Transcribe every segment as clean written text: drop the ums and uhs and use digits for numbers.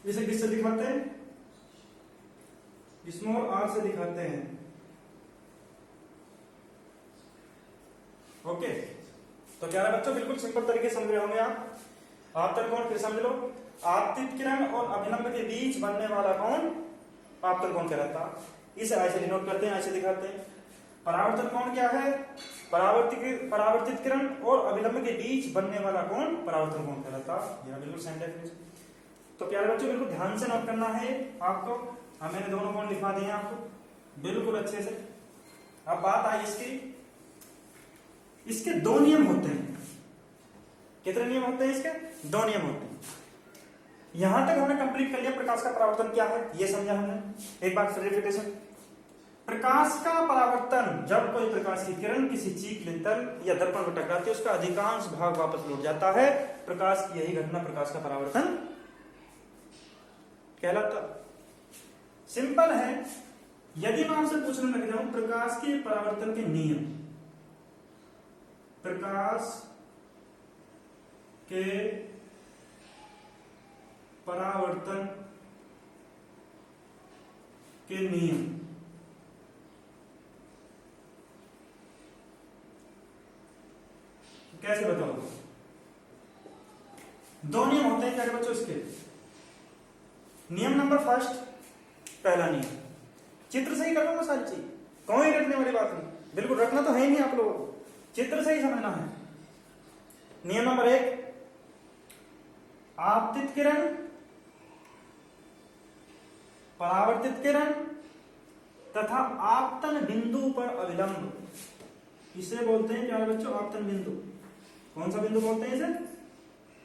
इसे किससे दिखाते हैं? स्मॉल आर से दिखाते हैं। ओके, तो क्या है बच्चों, बिल्कुल सिंपल तरीके से समझ रहे होंगे आप। आपतन कोण फिर समझ लो, आपतित किरण और अभिलंब के बीच बनने वाला कोण आपतन कोण कहलाता है। इसे ऐसे डिनोट करते हैं, ऐसे दिखाते हैं। परावर्तन कोण क्या है? परावर्तित किरण और अभिलंब के बीच बनने वाला कोण परावर्तन कोण कहलाता है। बिल्कुल सेम डेफिनेशन। तो प्यारे बच्चों बिल्कुल ध्यान से नोट करना है आपको। मैंने दोनों कोण लिखवा दिए आपको बिल्कुल अच्छे से। अब बात आई इसकी, इसके दो नियम होते हैं। कितने नियम होते हैं इसके? दो नियम होते हैं। यहां तक हमने कंप्लीट कर लिया प्रकाश का परावर्तन क्या है, ये समझा हमने। एक बार फिर रिपीटेशन। प्रकाश का परावर्तन, जब कोई प्रकाश की किरण किसी चीकले तल या दर्पण पर टकराती है, उसका अधिकांश भाग वापस लौट जाता है। प्रकाश की यही घटना प्रकाश का परावर्तन कहलाता। सिंपल है। यदि मैं आपसे पूछने लग जाऊं प्रकाश के परावर्तन के नियम, प्रकाश के परावर्तन के नियम, कैसे बताओ? दो नियम होते हैं प्यारे बच्चों इसके। नियम नंबर फर्स्ट, पहला नियम, चित्र से ही कर लो सारी चीज, कोई रखने वाली बात नहीं, बिल्कुल रखना तो है ही नहीं आप लोगों को, चित्र से ही समझना है। नियम नंबर एक, आपतित किरण, परावर्तित किरण तथा आपतन बिंदु पर अविलंब, इसे बोलते हैं प्यारे बच्चों आपतन बिंदु। कौन सा बिंदु बोलते हैं इसे?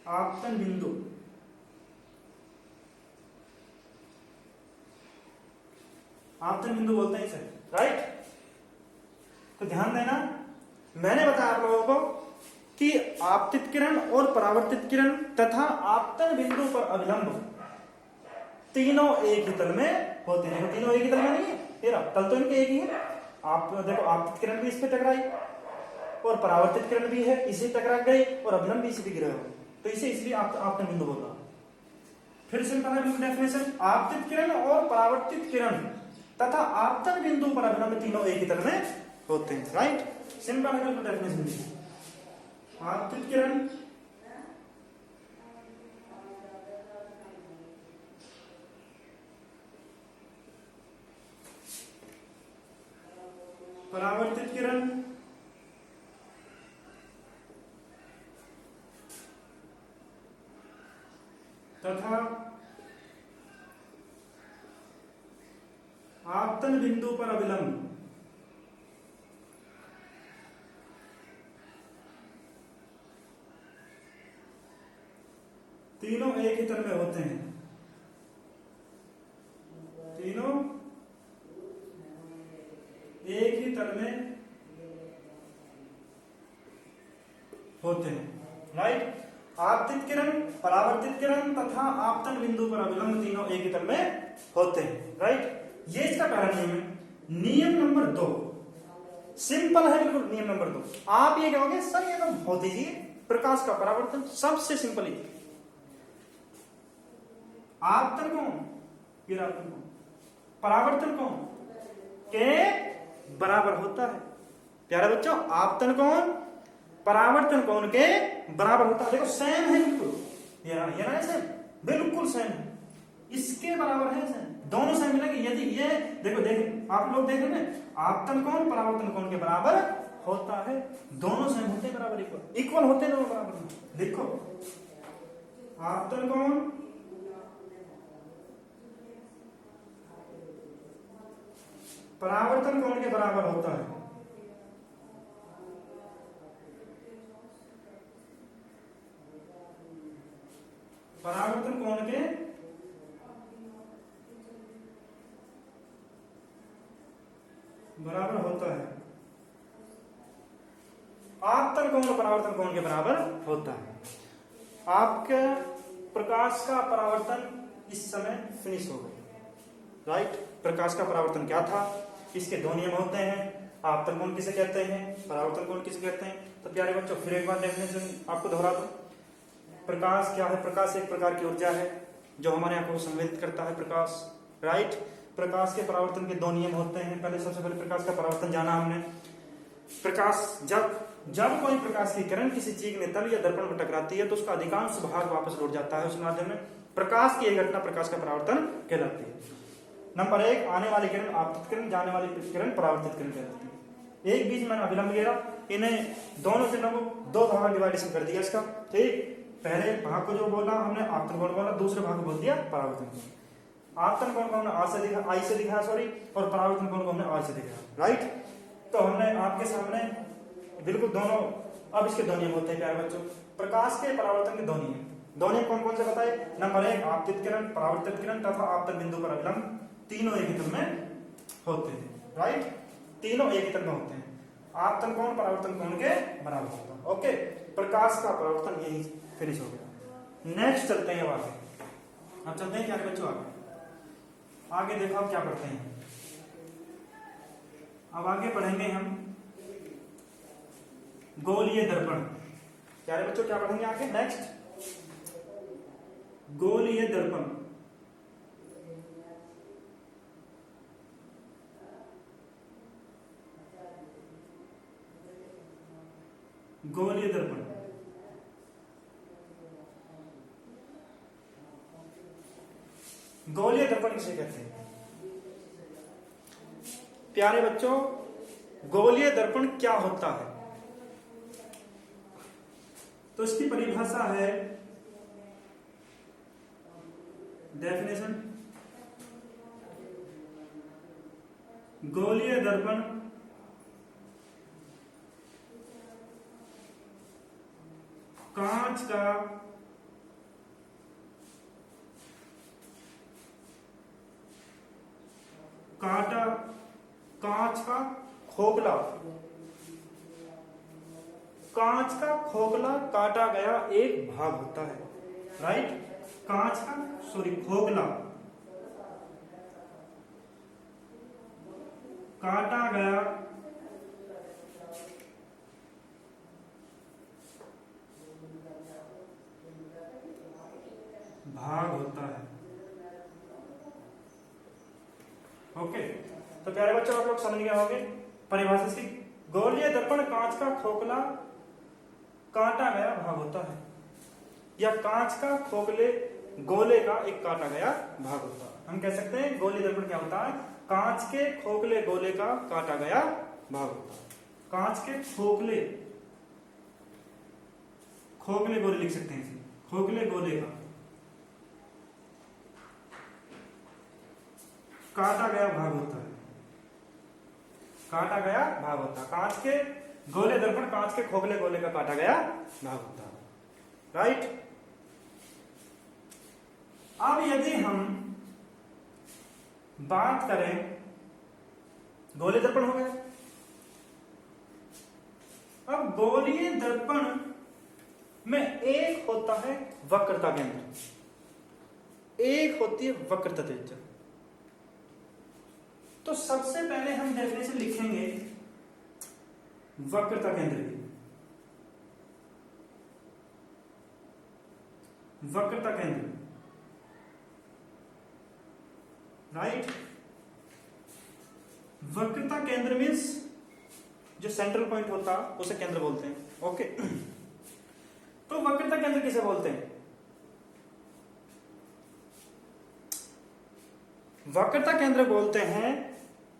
आपतन बिंदु। आपतन बिंदु बोलते हैं इसे, राइट? तो ध्यान देना, मैंने बताया आप लोगों को कि आपतित किरण और परावर्तित किरण तथा आपतन बिंदु पर अविलंब तीनों एक ही तल में होते हैं। तीनों एक ही तल में नहीं है, तेरा तल तो इनके एक ही है। आप देखो, आपतित किरण भी इस पे टकराई और परावर्तित किरण भी है इसी टकरा गई और अभिलंब भी इसी पे गिरा, तो इसे इसलिए आपतन बिंदु बोल रहा। फिर सिंपल है बिल्कुल डेफिनेशन, आपतित किरण और परावर्तित किरण तथा आपतन बिंदु पर अभिलंब तीनों एक ही तल में होते हैं, राइट? सिंपल है बिल्कुल डेफिनेशन। आपतित किरण, परावर्तित किरण तथा आपतन बिंदु पर अविलंब तीनों एक ही तल में होते हैं। तीनों एक ही तल में होते हैं, राइट? आपतित किरण, परावर्तित किरण तथा आपतन बिंदु पर अविलंब तीनों एक ही तल में होते हैं, राइट? ये इसका पहला नियम है। नियम नंबर दो, सिंपल है बिल्कुल। नियम नंबर दो, आप ये कहोगे सर ये तो बहुत ही प्रकाश का परावर्तन सबसे सिंपल ही। आपतन कोण, फिर आपतन कोण, परावर्तन कोण के बराबर होता है। प्यारे बच्चों, आपतन कोण परावर्तन कोण के बराबर होता है। देखो सेम है बिल्कुल, ये ना सेम, बिल्कुल सेम है, इसके बराबर है सेम, दोनों सेम मिलेंगे। यदि ये देखो आप लोग देख रहे हैं, आपतन कोण परावर्तन कोण के बराबर होता है, दोनों सेम होते हैं, बराबर इक्वल होते हैं दोनों बराबर। देखो आपतन कोण परावर्तन कोण के बराबर होता है। परावर्तन कोण के बराबर होता है। आपतन कोण परावर्तन कोण के बराबर होता है। आपके प्रकाश का परावर्तन इस समय फिनिश हो गया, राइट? प्रकाश का परावर्तन क्या था? इसके दो नियम होते हैं। आपतन कोण किसे कहते हैं, परावर्तन कोण किसे कहते हैं? तो प्यारे बच्चों फिर एक बार डेफिनेशन आपको दोहरा दूं। प्रकाश क्या है? प्रकाश एक प्रकार की ऊर्जा है जो हमारे आंखों को संवेदित करता है प्रकाश, राइट। प्रकाश के परावर्तन के दो नियम होते हैं। पहले सबसे पहले प्रकाश का परावर्तन जाना हमने। प्रकाश जब कोई प्रकाश की किरण किसी चीज तल या दर्पण पर टकराती है तो उसका अधिकांश भाग वापस लौट जाता है उस माध्यम में। प्रकाश की यह घटना प्रकाश का परावर्तन कहलाती है। नंबर 1, आने वाली किरण आपतित किरण, जाने वाली किरण परावर्तित किरण कहलाती है। एक बीच में अभिलंब घेरा, इन्हें दोनों किरणों को दो भाग डिवाइडेशन कर दिया इसका, ठीक। पहले भाग को जो बोला हमने आपतन कोण बोला, दूसरे भाग को बोल दिया परावर्तन कोण। आपतन कोण को हमने आई से दिखाया सॉरी, और परावर्तन कोण को हमने आर से दिखाया, राइट। तो हमने आपके सामने बिल्कुल दोनों, अब इसके दो नियम होते हैं प्यारे बच्चों। प्रकाश के परावर्तन के दो नियम, दो नियम कौन कौन से बताए? नंबर 1, आपतित किरण, परावर्तित किरण तथा आपतन बिंदु पर अभिलंब, तीनों एक ही तल में होते हैं, राइट। तीनों एक ही तल में होते हैं। आपतन कोण परावर्तन कोण के बराबर होता है, ओके। प्रकाश का परावर्तन यही फिनिश हो गया। नेक्स्ट चलते हैं आगे। अब चलते हैं क्या बच्चों आगे देखो आप क्या पढ़ते हैं। अब आगे पढ़ेंगे हम गोलीय दर्पण। प्यारे बच्चों क्या पढ़ेंगे आगे? नेक्स्ट गोलीय दर्पण। गोलीय दर्पण गोलीय दर्पण किसे कहते हैं? प्यारे बच्चों गोलीय दर्पण क्या होता है? तो इसकी परिभाषा है, डेफिनेशन, गोलीय दर्पण कांच का काटा, कांच का खोखला, कांच का खोखला काटा गया एक भाग होता है, राइट। कांच का खोखला काटा गया भाग होता है, ओके। तो प्यारे बच्चों आप लोग समझ गए होंगे परिभाषा इसकी। गोलीय दर्पण कांच का खोखला काटा गया भाग होता है, या कांच का खोखले गोले का एक काटा गया भाग होता है। हम कह सकते हैं गोलीय दर्पण क्या होता है? कांच के खोखले गोले का काटा गया भाग होता है। कांच के खोखले गोले लिख सकते हैं, खोखले गोले का काटा गया भाग होता है, काटा गया भाग होता है। कांच के गोले दर्पण कांच के खोखले गोले का काटा गया भाग होता है, राइट। अब यदि हम बात करें, गोलीय दर्पण हो गया। अब गोलीय दर्पण में एक होता है वक्रता केंद्र, एक होती है वक्रता त्रिज्या। तो सबसे पहले हम डेफिनेशन लिखेंगे वक्रता केंद्र की। वक्रता केंद्र, राइट। वक्रता केंद्र मीन्स जो सेंट्रल पॉइंट होता है उसे केंद्र बोलते हैं, ओके। तो वक्रता केंद्र किसे बोलते हैं? वक्रता केंद्र बोलते हैं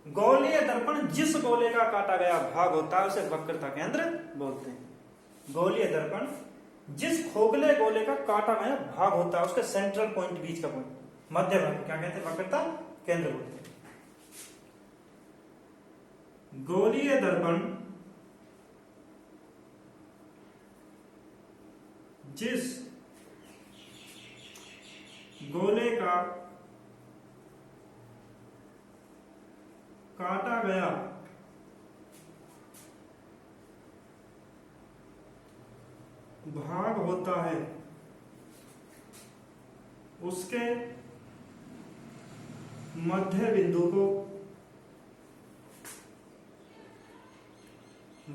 गोलीय दर्पण जिस गोले का काटा गया भाग होता है उसे वक्रता केंद्र बोलते हैं। गोलीय दर्पण जिस खोखले गोले का काटा गया भाग होता है उसके सेंट्रल पॉइंट, बीच का पॉइंट, मध्य भाग क्या कहते हैं? वक्रता केंद्र बोलते हैं। गोलीय दर्पण जिस गोले का काटा गया भाग होता है उसके मध्य बिंदु को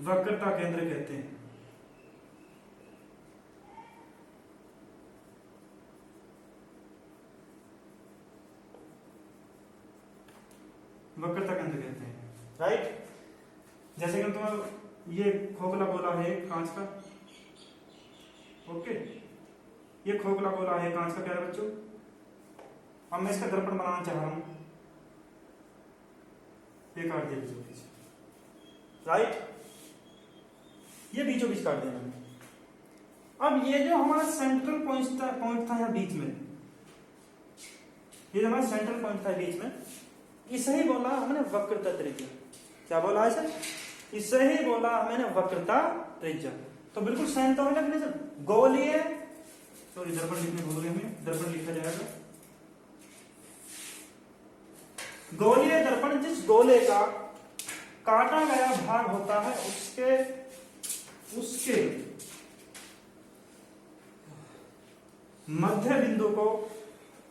वक्रता केंद्र कहते हैं। वक्रता केंद्र कहते हैं, राइट। जैसे कि तुम्हें ये खोखला गोला है कांच का, ओके, ये खोखला गोला है कांच का प्यारे बच्चों। अब मैं इसका दर्पण बनाना चाह रहा हूं, ये काट दिया बीचों बीच, राइट, ये बीचों बीच काट दिया मैंने। अब ये जो हमारा सेंट्रल पॉइंट था यहाँ बीच में, ये हमारा सेंट्रल पॉइंट था बीच में, इसे ही बोला हमने वक्रता त्रिज्या। क्या बोला है सर? इसे ही बोला हमने वक्रता त्रिज्या। तो बिल्कुल सेम तो है ना, गोलीय, सॉरी दर्पण लिखने भूल गए हमें, दर्पण लिखा जाएगा। गोलीय दर्पण जिस गोले का काटा गया भाग होता है उसके मध्य बिंदु को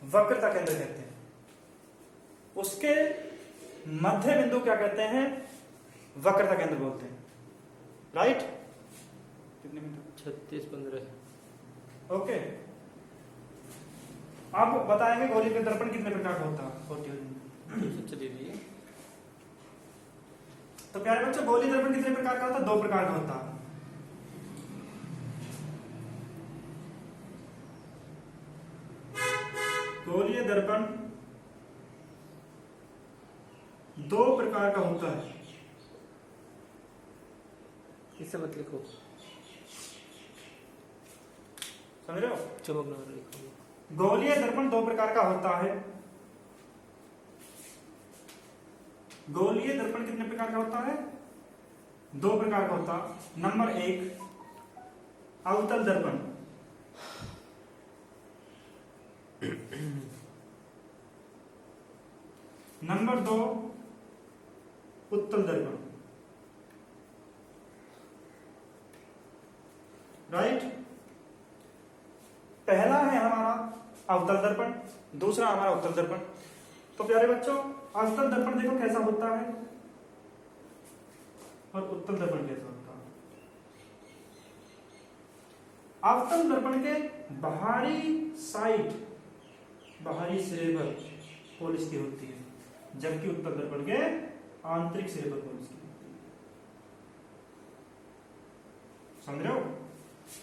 वक्रता केंद्र कहते हैं। उसके मध्य बिंदु क्या कहते हैं? वक्रता केंद्र बोलते हैं, राइट। कितने मिनट? 36-15। ओके, आप बताएंगे गोलीय का दर्पण कितने प्रकार का होता है? चलिए, तो प्यारे बच्चों गोलीय दर्पण कितने प्रकार का होता है? 2 प्रकार का होता है। गोलीय दर्पण 2 प्रकार का होता है। इसे मत लिखो, समझ रहे हो? चमकना लिखो। गोलीय दर्पण 2 प्रकार का होता है। गोलीय दर्पण कितने प्रकार का होता है? 2 प्रकार का होता है। नंबर 1 अवतल दर्पण, नंबर 2 उत्तल दर्पण, राइट। पहला है हमारा अवतल दर्पण, दूसरा हमारा उत्तल दर्पण। तो प्यारे बच्चों अवतल दर्पण देखो कैसा होता है और उत्तल दर्पण कैसा होता है। अवतल दर्पण के बाहरी साइड, बाहरी सिरे पर पॉलिश की होती है, जबकि उत्तल दर्पण के आंतरिक सिरे पर पॉलिश की होती है। समझ रहे हो?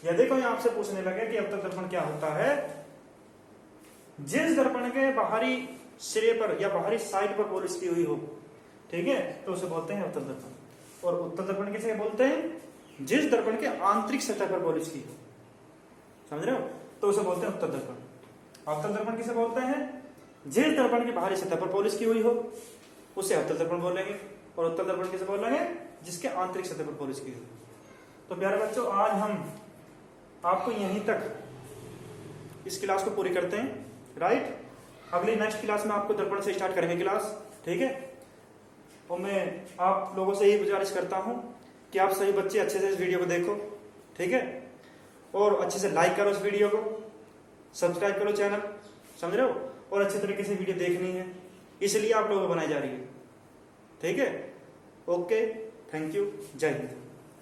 यदि कोई आपसे पूछने लगे कि अवतल दर्पण क्या होता है, जिस दर्पण के बाहरी सिरे पर या बाहरी साइड पर पॉलिश की हुई हो, ठीक है, तो उसे बोलते हैं अवतल दर्पण। और उत्तल दर्पण किसे बोलते हैं? जिस दर्पण के आंतरिक सतह पर पॉलिश की हो, समझ रहे हो, तो उसे बोलते हैं उत्तल दर्पण। अवतल दर्पण किसे बोलते हैं? जिस दर्पण की बाहरी सतह पर पॉलिश की हुई हो उसे अवतल दर्पण बोलेंगे। और उत्तल दर्पण किसे बोलेंगे? जिसके आंतरिक सतह पर पॉलिश की हो। तो प्यारे बच्चों आज हम आपको यहीं तक इस क्लास को पूरी करते हैं, राइट। अगली नेक्स्ट क्लास में आपको दर्पण से स्टार्ट करेंगे क्लास, ठीक है। और मैं आप लोगों से यही गुजारिश करता हूं कि आप सभी बच्चे अच्छे से इस वीडियो को देखो, ठीक है, और अच्छे से लाइक करो इस वीडियो को, सब्सक्राइब करो चैनल, समझ रहे हो, और अच्छे तरीके से वीडियो देखनी है, इसलिए आप लोगों को बनाई जा रही है, ठीक है। ओके, थैंक यू, जय हिंद।